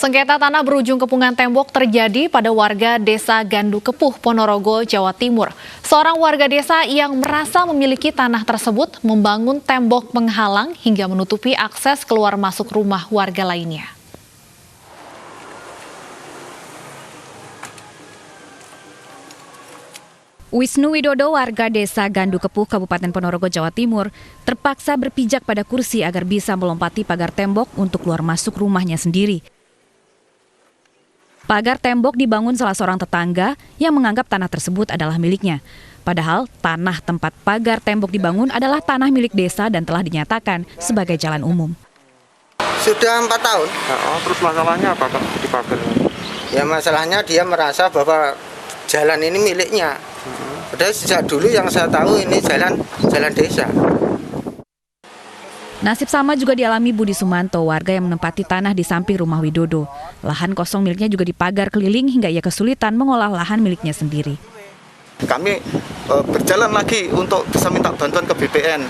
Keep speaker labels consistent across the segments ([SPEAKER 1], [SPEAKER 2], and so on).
[SPEAKER 1] Sengketa tanah berujung kepungan tembok terjadi pada warga desa Gandu Kepuh, Ponorogo, Jawa Timur. Seorang warga desa yang merasa memiliki tanah tersebut membangun tembok penghalang hingga menutupi akses keluar masuk rumah warga lainnya. Wisnu Widodo, warga desa Gandu Kepuh, Kabupaten Ponorogo, Jawa Timur, terpaksa berpijak pada kursi agar bisa melompati pagar tembok untuk keluar masuk rumahnya sendiri. Pagar tembok dibangun salah seorang tetangga yang menganggap tanah tersebut adalah miliknya. Padahal tanah tempat pagar tembok dibangun adalah tanah milik desa dan telah dinyatakan sebagai jalan umum.
[SPEAKER 2] Sudah 4 tahun.
[SPEAKER 3] Terus masalahnya apa Kak di pagar?
[SPEAKER 2] Ya masalahnya dia merasa bahwa jalan ini miliknya. Padahal sejak dulu yang saya tahu ini jalan desa.
[SPEAKER 1] Nasib sama juga dialami Budi Sumanto, warga yang menempati tanah di samping rumah Widodo. Lahan kosong miliknya juga dipagar keliling hingga ia kesulitan mengolah lahan miliknya sendiri.
[SPEAKER 3] Kami berjalan lagi untuk bisa minta bantuan ke BPN,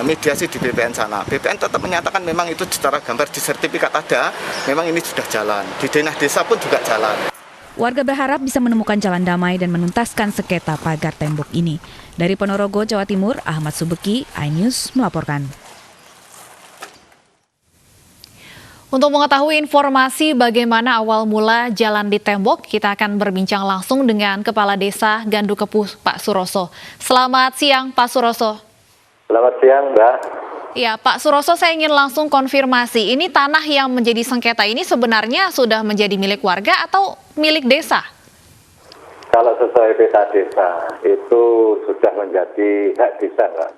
[SPEAKER 3] mediasi di BPN sana. BPN tetap menyatakan memang itu secara gambar di sertifikat ada, memang ini sudah jalan. Di denah desa pun juga jalan.
[SPEAKER 1] Warga berharap bisa menemukan jalan damai dan menuntaskan sengketa pagar tembok ini. Dari Ponorogo, Jawa Timur, Ahmad Subeki, iNews melaporkan. Untuk mengetahui informasi bagaimana awal mula jalan di tembok, kita akan berbincang langsung dengan Kepala Desa Gandu Kepuh, Pak Suroso. Selamat siang, Pak Suroso.
[SPEAKER 4] Selamat siang, Mbak.
[SPEAKER 1] Ya, Pak Suroso, saya ingin langsung konfirmasi. Ini tanah yang menjadi sengketa ini sebenarnya sudah menjadi milik warga atau milik desa?
[SPEAKER 4] Kalau sesuai peta desa, itu sudah menjadi hak desa, Mbak.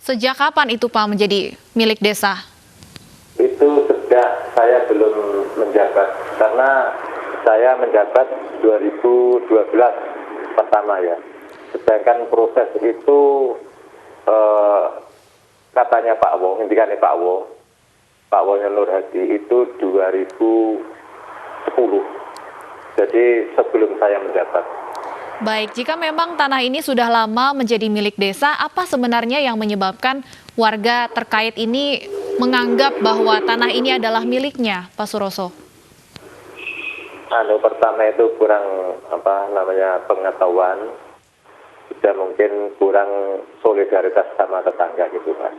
[SPEAKER 1] Sejak kapan itu, Pak, menjadi milik desa?
[SPEAKER 4] Itu sejak saya belum menjabat, karena saya menjabat 2012 pertama ya. Sedangkan proses itu katanya Pak Wo, intikannya Pak Wo Nur Hadi itu 2010. Jadi sebelum saya menjabat.
[SPEAKER 1] Baik, jika memang tanah ini sudah lama menjadi milik desa, apa sebenarnya yang menyebabkan warga terkait ini menganggap bahwa tanah ini adalah miliknya, Pak Suroso?
[SPEAKER 4] Pertama itu kurang pengetahuan, dan mungkin kurang solidaritas sama tetangga gitu, Mas.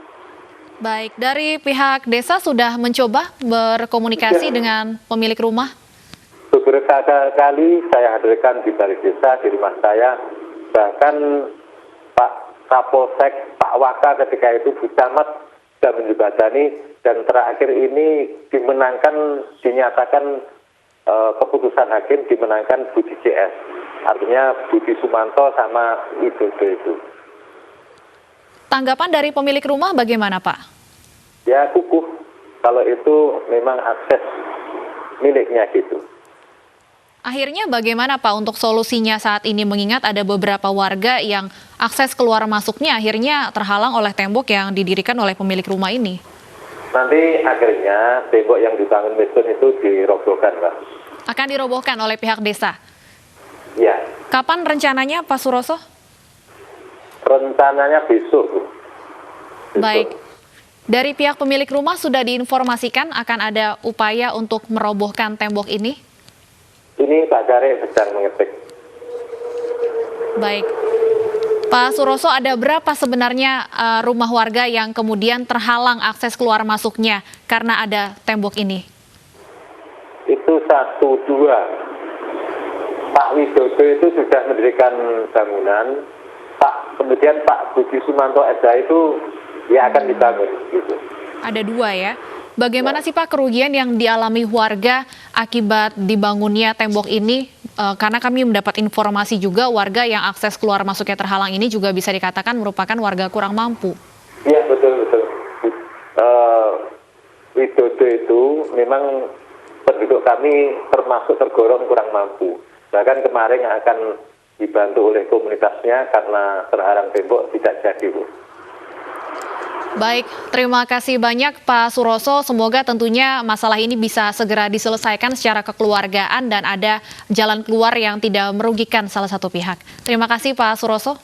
[SPEAKER 1] Baik, dari pihak desa sudah mencoba berkomunikasi dengan pemilik rumah?
[SPEAKER 4] Beberapa kali saya hadirkan di balai desa, di rumah saya, bahkan Pak Kapolsek, Pak Waka ketika itu Bu Camat sudah menjembatani, dan terakhir ini dinyatakan keputusan hakim dimenangkan Budi CS. Artinya Budi Sumanto sama Widodo itu.
[SPEAKER 1] Tanggapan dari pemilik rumah bagaimana, Pak?
[SPEAKER 4] Ya kukuh, kalau itu memang akses miliknya gitu.
[SPEAKER 1] Akhirnya bagaimana, Pak, untuk solusinya saat ini, mengingat ada beberapa warga yang akses keluar masuknya akhirnya terhalang oleh tembok yang didirikan oleh pemilik rumah ini?
[SPEAKER 4] Nanti akhirnya tembok yang dibangun Meston itu dirobohkan, Pak.
[SPEAKER 1] Akan dirobohkan oleh pihak desa?
[SPEAKER 4] Ya.
[SPEAKER 1] Kapan rencananya, Pak Suroso?
[SPEAKER 4] Rencananya besok, Bu.
[SPEAKER 1] Baik. Dari pihak pemilik rumah sudah diinformasikan akan ada upaya untuk merobohkan tembok ini?
[SPEAKER 4] Ini Pak Jare sedang mengetik.
[SPEAKER 1] Baik. Pak Suroso, ada berapa sebenarnya rumah warga yang kemudian terhalang akses keluar masuknya karena ada tembok ini?
[SPEAKER 4] Itu 1, 2. Pak Widodo itu sudah mendirikan bangunan. Kemudian Pak Budi Sumanto SH itu ya akan dibangun. Gitu.
[SPEAKER 1] Ada 2 ya. Bagaimana sih Pak kerugian yang dialami warga akibat dibangunnya tembok ini? Karena kami mendapat informasi juga warga yang akses keluar masuknya terhalang ini juga bisa dikatakan merupakan warga kurang mampu.
[SPEAKER 4] Iya, betul. Widodo itu memang penduduk kami termasuk tergolong kurang mampu. Bahkan kemarin yang akan dibantu oleh komunitasnya karena terhalang tembok tidak jadi, Bu.
[SPEAKER 1] Baik, terima kasih banyak Pak Suroso. Semoga tentunya masalah ini bisa segera diselesaikan secara kekeluargaan dan ada jalan keluar yang tidak merugikan salah satu pihak. Terima kasih Pak Suroso.